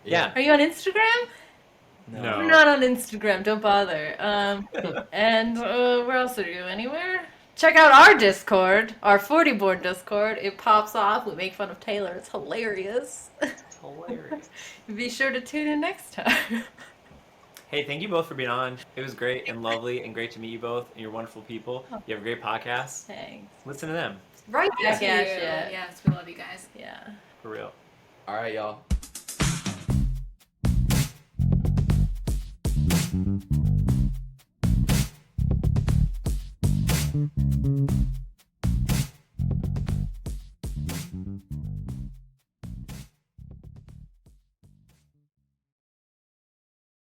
Yeah. Are you on Instagram? No. We're not on Instagram. Don't bother. And where else are you? Anywhere? Check out our Discord, our Fortyborn Discord. It pops off. We make fun of Taylor. It's hilarious. Hilarious. Be sure to tune in next time. Hey, thank you both for being on. It was great and lovely and great to meet you both. And you're wonderful people. You have a great podcast. Thanks. Listen to them. Right Yes, back we at do. ya. Yes, we love you guys. Yeah. For real. All right, y'all. Thank you.